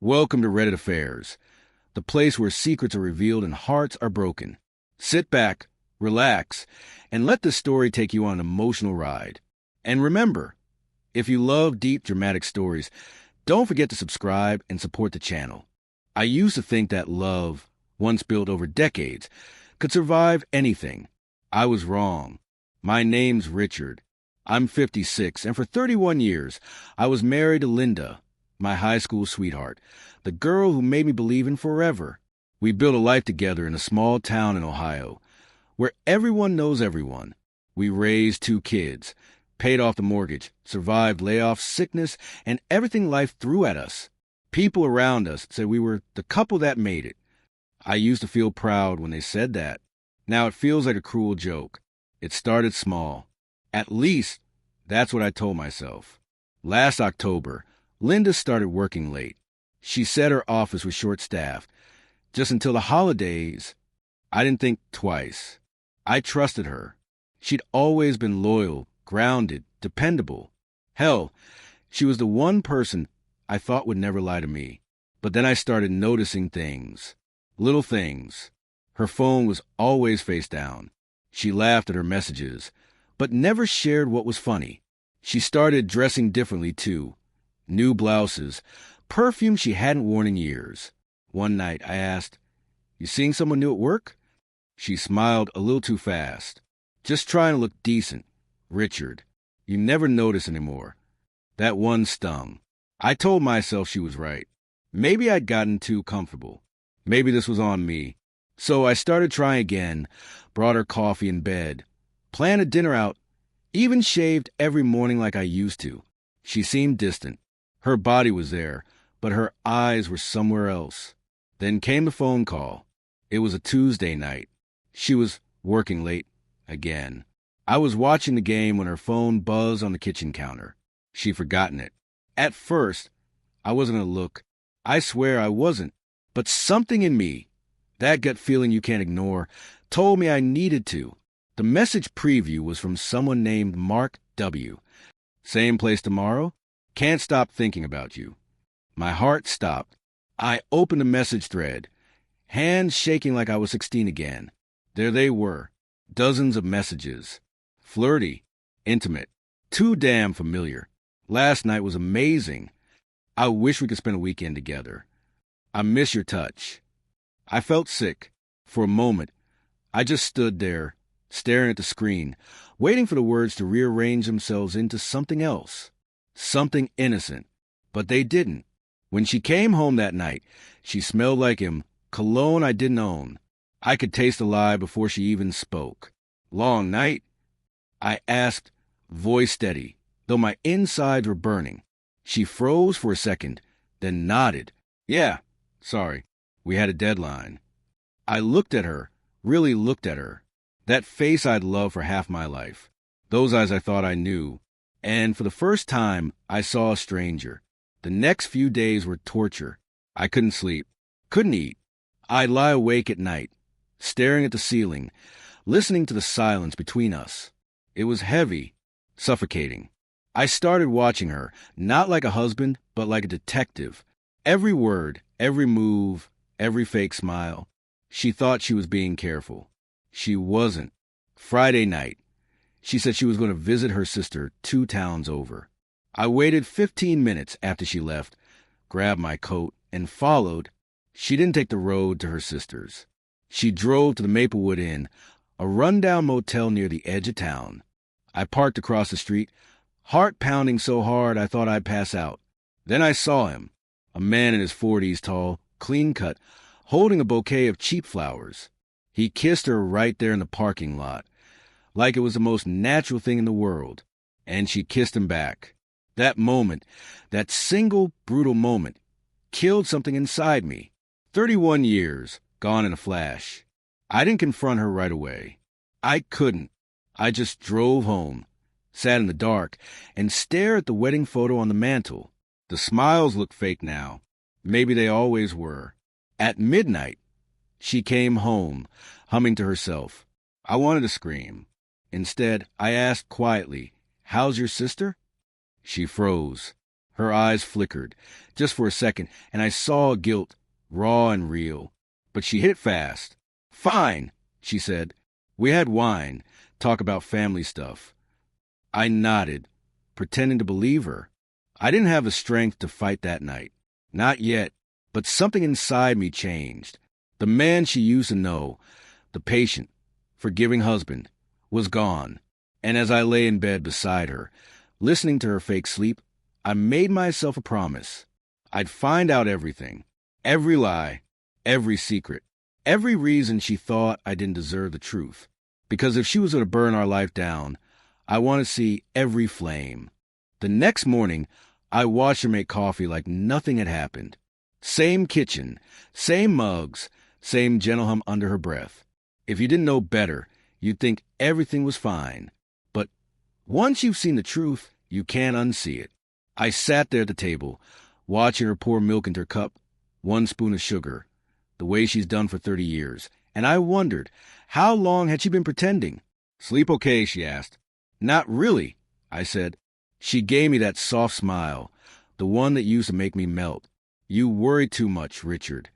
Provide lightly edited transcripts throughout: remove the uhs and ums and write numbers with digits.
Welcome to Reddit Affairs, the place where secrets are revealed and hearts are broken. Sit back, relax, and let this story take you on an emotional ride. And remember, if you love deep, dramatic stories, don't forget to subscribe and support the channel. I used to think that love, once built over decades, could survive anything. I was wrong. My name's Richard. I'm 56, and for 31 years, I was married to Linda, my high school sweetheart, the girl who made me believe in forever. We built a life together in a small town in Ohio, where everyone knows everyone. We raised 2 kids, paid off the mortgage, survived layoffs, sickness, and everything life threw at us. People around us said we were the couple that made it. I used to feel proud when they said that. Now it feels like a cruel joke. It started small. At least, that's what I told myself. Last October, Linda started working late. She said her office was short-staffed. Just until the holidays, I didn't think twice. I trusted her. She'd always been loyal, grounded, dependable. Hell, she was the one person I thought would never lie to me. But then I started noticing things. Little things. Her phone was always face down. She laughed at her messages, but never shared what was funny. She started dressing differently, too. New blouses, perfume she hadn't worn in years. One night, I asked, "You seeing someone new at work?" She smiled a little too fast. "Just trying to look decent. Richard, you never notice anymore." That one stung. I told myself she was right. Maybe I'd gotten too comfortable. Maybe this was on me. So I started trying again, brought her coffee in bed, planned a dinner out, even shaved every morning like I used to. She seemed distant. Her body was there, but her eyes were somewhere else. Then came the phone call. It was a Tuesday night. She was working late again. I was watching the game when her phone buzzed on the kitchen counter. She'd forgotten it. At first, I wasn't going to look. I swear I wasn't. But something in me, that gut feeling you can't ignore, told me I needed to. The message preview was from someone named Mark W. "Same place tomorrow? Can't stop thinking about you." My heart stopped. I opened the message thread, hands shaking like I was 16 again. There they were, dozens of messages. Flirty, intimate, too damn familiar. Last night was amazing. I wish we could spend a weekend together. I miss your touch. I felt sick. For a moment, I just stood there, staring at the screen, waiting for the words to rearrange themselves into something else. Something innocent. But they didn't. When she came home that night, she smelled like him, cologne I didn't own. I could taste the lie before she even spoke. "Long night?" I asked, voice steady, though my insides were burning. She froze for a second, then nodded. "Yeah, sorry. We had a deadline." I looked at her, really looked at her. That face I'd loved for half my life. Those eyes I thought I knew. And for the first time, I saw a stranger. The next few days were torture. I couldn't sleep, couldn't eat. I'd lie awake at night, staring at the ceiling, listening to the silence between us. It was heavy, suffocating. I started watching her, not like a husband, but like a detective. Every word, every move, every fake smile. She thought she was being careful. She wasn't. Friday night, she said she was going to visit her sister 2 towns over. I waited 15 minutes after she left, grabbed my coat, and followed. She didn't take the road to her sister's. She drove to the Maplewood Inn, a rundown motel near the edge of town. I parked across the street, heart pounding so hard I thought I'd pass out. Then I saw him, a man in his 40s, tall, clean-cut, holding a bouquet of cheap flowers. He kissed her right there in the parking lot, like it was the most natural thing in the world, and she kissed him back. That moment, that single brutal moment, killed something inside me. 31 years, gone in a flash. I didn't confront her right away. I couldn't. I just drove home, sat in the dark, and stared at the wedding photo on the mantel. The smiles looked fake now. Maybe they always were. At midnight, she came home, humming to herself. I wanted to scream. Instead, I asked quietly, "How's your sister?" She froze. Her eyes flickered, just for a second, and I saw guilt, raw and real. But she hit it fast. "Fine," she said. "We had wine, talk about family stuff." I nodded, pretending to believe her. I didn't have the strength to fight that night. Not yet, but something inside me changed. The man she used to know, the patient, forgiving husband, was gone. And as I lay in bed beside her, listening to her fake sleep, I made myself a promise. I'd find out everything. Every lie, every secret, every reason she thought I didn't deserve the truth. Because if she was going to burn our life down, I want to see every flame. The next morning, I watched her make coffee like nothing had happened. Same kitchen, same mugs, same gentle hum under her breath. If you didn't know better, you'd think everything was fine. But once you've seen the truth, you can't unsee it. I sat there at the table, watching her pour milk into her cup, 1 spoon of sugar, the way she's done for 30 years, and I wondered, how long had she been pretending? "Sleep okay?" she asked. "Not really," I said. She gave me that soft smile, the one that used to make me melt. "You worry too much, Richard."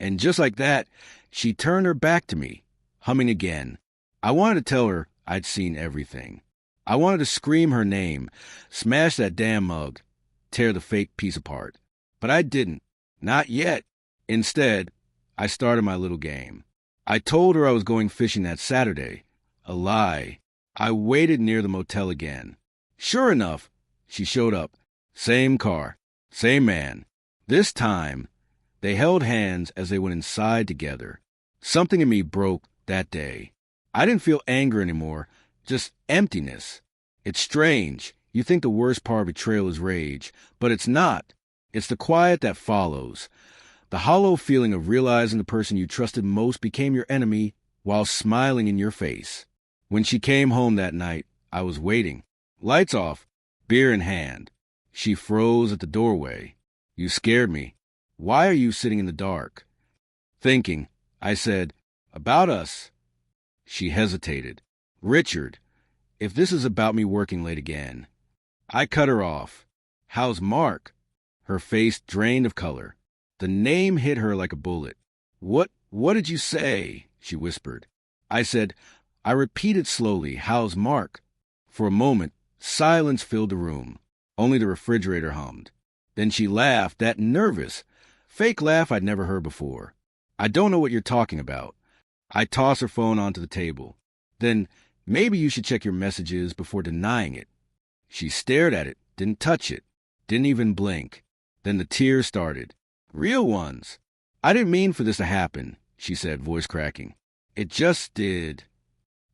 And just like that, she turned her back to me, humming again. I wanted to tell her I'd seen everything. I wanted to scream her name, smash that damn mug, tear the fake piece apart. But I didn't. Not yet. Instead, I started my little game. I told her I was going fishing that Saturday. A lie. I waited near the motel again. Sure enough, she showed up. Same car, same man. This time, they held hands as they went inside together. Something in me broke that day. I didn't feel anger anymore, just emptiness. It's strange. You think the worst part of betrayal is rage, but it's not. It's the quiet that follows. The hollow feeling of realizing the person you trusted most became your enemy while smiling in your face. When she came home that night, I was waiting. Lights off, beer in hand. She froze at the doorway. "You scared me. Why are you sitting in the dark?" Thinking, I said, "About us." She hesitated. "Richard, if this is about me working late again." I cut her off. "How's Mark?" Her face drained of color. The name hit her like a bullet. What did you say?" she whispered. I said, I repeated slowly, "How's Mark?" For a moment, silence filled the room. Only the refrigerator hummed. Then she laughed, that nervous, fake laugh I'd never heard before. "I don't know what you're talking about." I tossed her phone onto the table. "Then maybe you should check your messages before denying it." She stared at it, didn't touch it, didn't even blink. Then the tears started. Real ones. "I didn't mean for this to happen," she said, voice cracking. "It just did."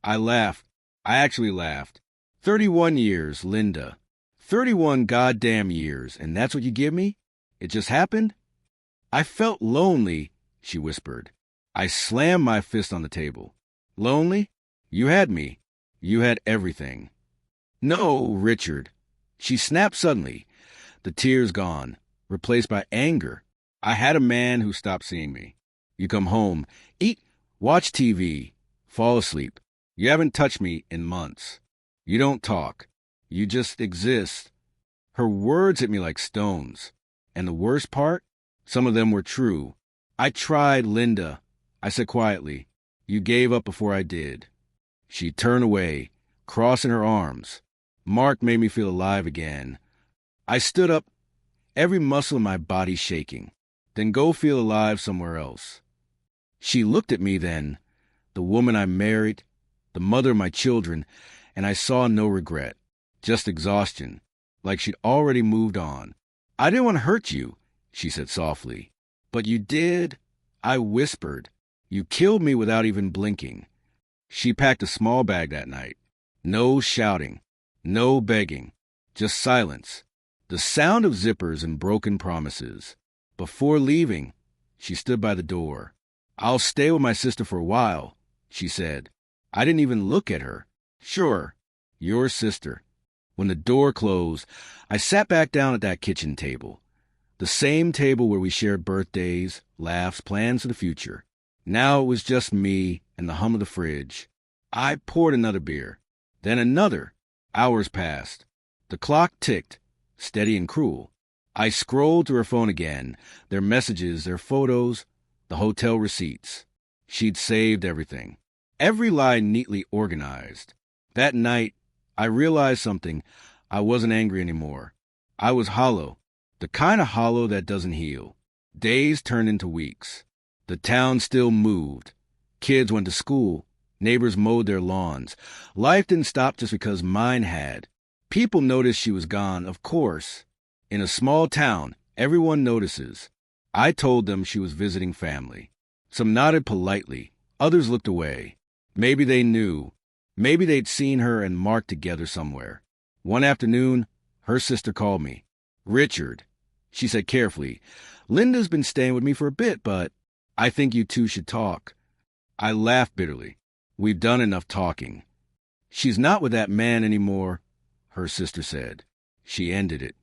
I laughed. I actually laughed. 31 years, Linda. 31 goddamn years, and that's what you give me? It just happened? "I felt lonely," she whispered. I slammed my fist on the table. "Lonely? You had me. You had everything." "No, Richard." She snapped suddenly, the tears gone, replaced by anger. "I had a man who stopped seeing me. You come home, eat, watch TV, fall asleep. You haven't touched me in months. You don't talk. You just exist." Her words hit me like stones. And the worst part? Some of them were true. "I tried, Linda," I said quietly. "You gave up before I did." She turned away, crossing her arms. Mark made me feel alive again. I stood up, every muscle in my body shaking. "Then go feel alive somewhere else." She looked at me then, the woman I married, the mother of my children, and I saw no regret, just exhaustion, like she'd already moved on. "I didn't want to hurt you," she said softly. "But you did," I whispered. "You killed me without even blinking." She packed a small bag that night. No shouting, no begging, just silence. The sound of zippers and broken promises. Before leaving, she stood by the door. "I'll stay with my sister for a while," she said. I didn't even look at her. "Sure, your sister." When the door closed, I sat back down at that kitchen table. The same table where we shared birthdays, laughs, plans for the future. Now it was just me and the hum of the fridge. I poured another beer. Then another. Hours passed. The clock ticked, steady and cruel. I scrolled through her phone again, their messages, their photos, the hotel receipts. She'd saved everything. Every lie neatly organized. That night, I realized something. I wasn't angry anymore. I was hollow. The kind of hollow that doesn't heal. Days turned into weeks. The town still moved. Kids went to school. Neighbors mowed their lawns. Life didn't stop just because mine had. People noticed she was gone, of course. In a small town, everyone notices. I told them she was visiting family. Some nodded politely. Others looked away. Maybe they knew. Maybe they'd seen her and Mark together somewhere. One afternoon, her sister called me. "Richard," she said carefully, "Linda's been staying with me for a bit, but I think you two should talk." I laughed bitterly. "We've done enough talking." "She's not with that man anymore," her sister said. She ended it.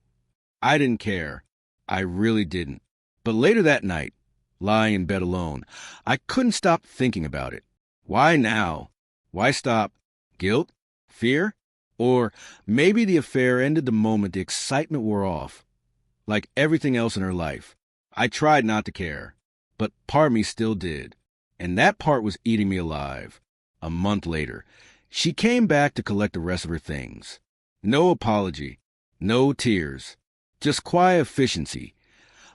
I didn't care. I really didn't. But later that night, lying in bed alone, I couldn't stop thinking about it. Why now? Why stop? Guilt? Fear? Or maybe the affair ended the moment the excitement wore off. Like everything else in her life. I tried not to care, but part of me still did. And that part was eating me alive. A month later, she came back to collect the rest of her things. No apology. No tears. Just quiet efficiency,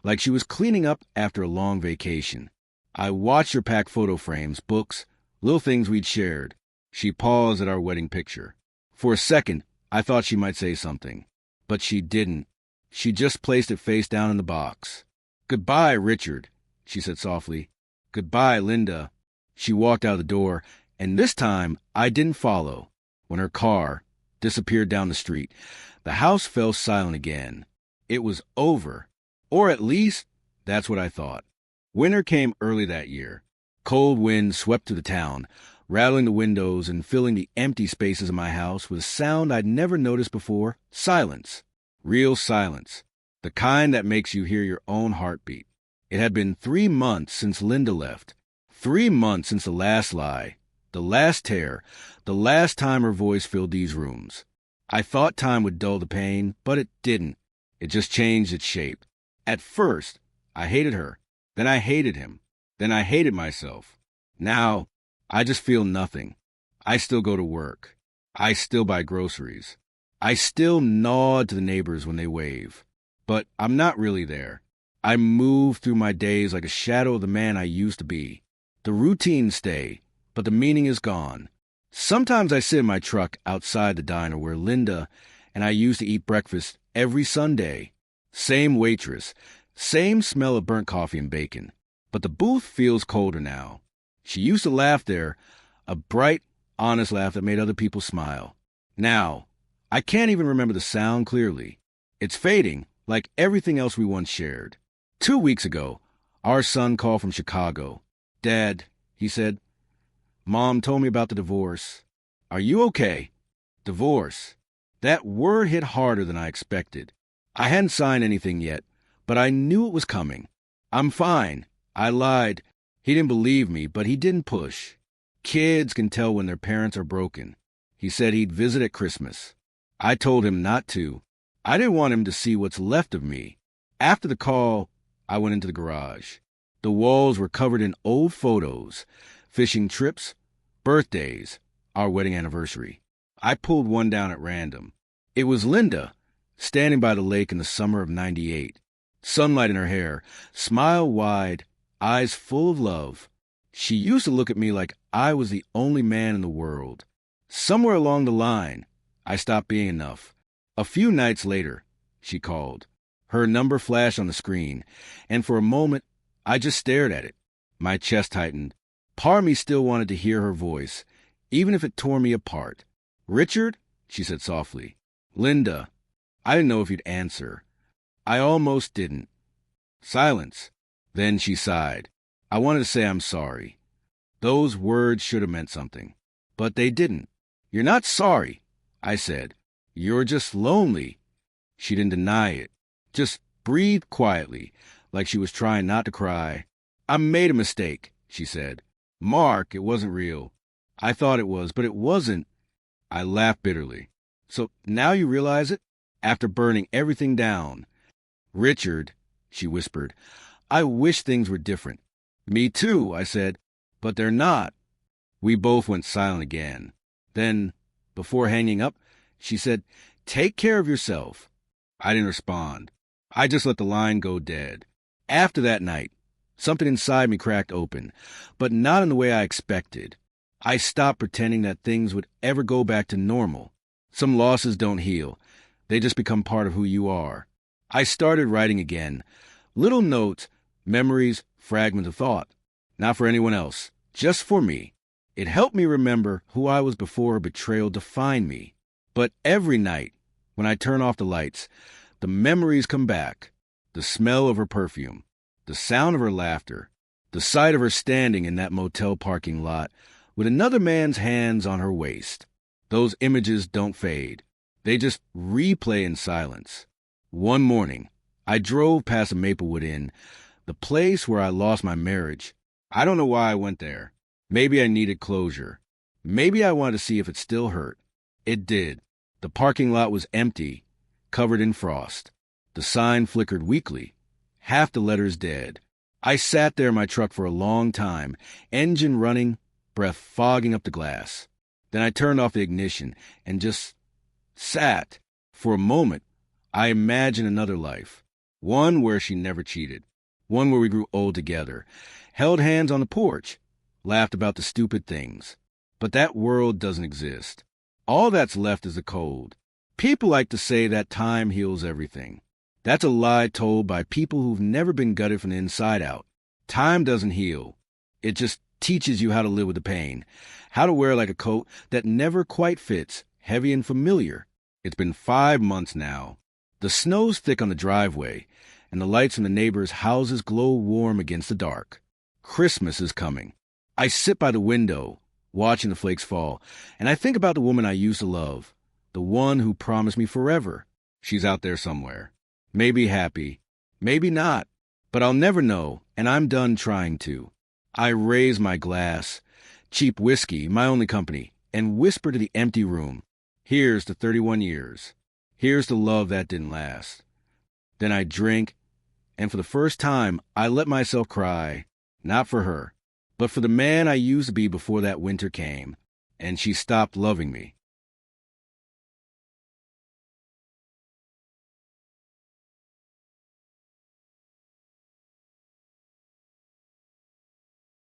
like she was cleaning up after a long vacation. I watched her pack photo frames, books, little things we'd shared. She paused at our wedding picture. For a second, I thought she might say something. But she didn't. She just placed it face down in the box. "Goodbye, Richard," she said softly. "Goodbye, Linda." She walked out the door, and this time I didn't follow. When her car disappeared down the street, the house fell silent again. It was over. Or at least, that's what I thought. Winter came early that year. Cold winds swept through the town, rattling the windows and filling the empty spaces of my house with a sound I'd never noticed before. Silence. Real silence. The kind that makes you hear your own heartbeat. It had been 3 months since Linda left. 3 months since the last lie, the last tear, the last time her voice filled these rooms. I thought time would dull the pain, but it didn't. It just changed its shape. At first, I hated her. Then I hated him. Then I hated myself. Now, I just feel nothing. I still go to work. I still buy groceries. I still nod to the neighbors when they wave. But I'm not really there. I move through my days like a shadow of the man I used to be. The routines stay, but the meaning is gone. Sometimes I sit in my truck outside the diner where Linda and I used to eat breakfast every Sunday. Same waitress, same smell of burnt coffee and bacon. But the booth feels colder now. She used to laugh there, a bright, honest laugh that made other people smile. Now, I can't even remember the sound clearly. It's fading, like everything else we once shared. 2 weeks ago, our son called from Chicago. "Dad," he said, "Mom told me about the divorce. Are you okay?" Divorce. That word hit harder than I expected. I hadn't signed anything yet, but I knew it was coming. "I'm fine." I lied. He didn't believe me, but he didn't push. Kids can tell when their parents are broken. He said he'd visit at Christmas. I told him not to. I didn't want him to see what's left of me. After the call, I went into the garage. The walls were covered in old photos, fishing trips, birthdays, our wedding anniversary. I pulled one down at random. It was Linda, standing by the lake in the summer of '98. Sunlight in her hair, smile wide, eyes full of love. She used to look at me like I was the only man in the world. Somewhere along the line, I stopped being enough. A few nights later, she called. Her number flashed on the screen, and for a moment, I just stared at it. My chest tightened. Part of me still wanted to hear her voice, even if it tore me apart. "Richard?" she said softly. "Linda." I didn't know if he'd answer. I almost didn't. Silence. Then she sighed. I wanted to say I'm sorry. Those words should have meant something. But they didn't. "You're not sorry," I said. "You're just lonely." She didn't deny it. Just breathed quietly, like she was trying not to cry. "I made a mistake," she said. "Mark, it wasn't real. I thought it was, but it wasn't." I laughed bitterly. "So now you realize it? After burning everything down?" "Richard," she whispered, "I wish things were different." "Me too," I said, "but they're not." We both went silent again. Then, before hanging up, she said, "Take care of yourself." I didn't respond. I just let the line go dead. After that night, something inside me cracked open, but not in the way I expected. I stopped pretending that things would ever go back to normal. Some losses don't heal. They just become part of who you are. I started writing again. Little notes, memories, fragments of thought. Not for anyone else, just for me. It helped me remember who I was before her betrayal defined me. But every night, when I turn off the lights, the memories come back. The smell of her perfume, the sound of her laughter, the sight of her standing in that motel parking lot with another man's hands on her waist. Those images don't fade. They just replay in silence. One morning, I drove past a Maplewood Inn, the place where I lost my marriage. I don't know why I went there. Maybe I needed closure. Maybe I wanted to see if it still hurt. It did. The parking lot was empty, covered in frost. The sign flickered weakly. Half the letters dead. I sat there in my truck for a long time, engine running, breath fogging up the glass. Then I turned off the ignition and just sat. For a moment, I imagined another life. One where she never cheated. One where we grew old together, held hands on the porch, laughed about the stupid things. But that world doesn't exist. All that's left is the cold. People like to say that time heals everything. That's a lie told by people who've never been gutted from the inside out. Time doesn't heal. It just teaches you how to live with the pain, how to wear like a coat that never quite fits, heavy and familiar. It's been 5 months now. The snow's thick on the driveway, and the lights from the neighbors' houses glow warm against the dark. Christmas is coming. I sit by the window, watching the flakes fall, and I think about the woman I used to love, the one who promised me forever. She's out there somewhere. Maybe happy, maybe not, but I'll never know, and I'm done trying to. I raise my glass, cheap whiskey, my only company, and whisper to the empty room, "Here's to 31 years. Here's to love that didn't last." Then I drink, and for the first time, I let myself cry, not for her, but for the man I used to be before that winter came, and she stopped loving me.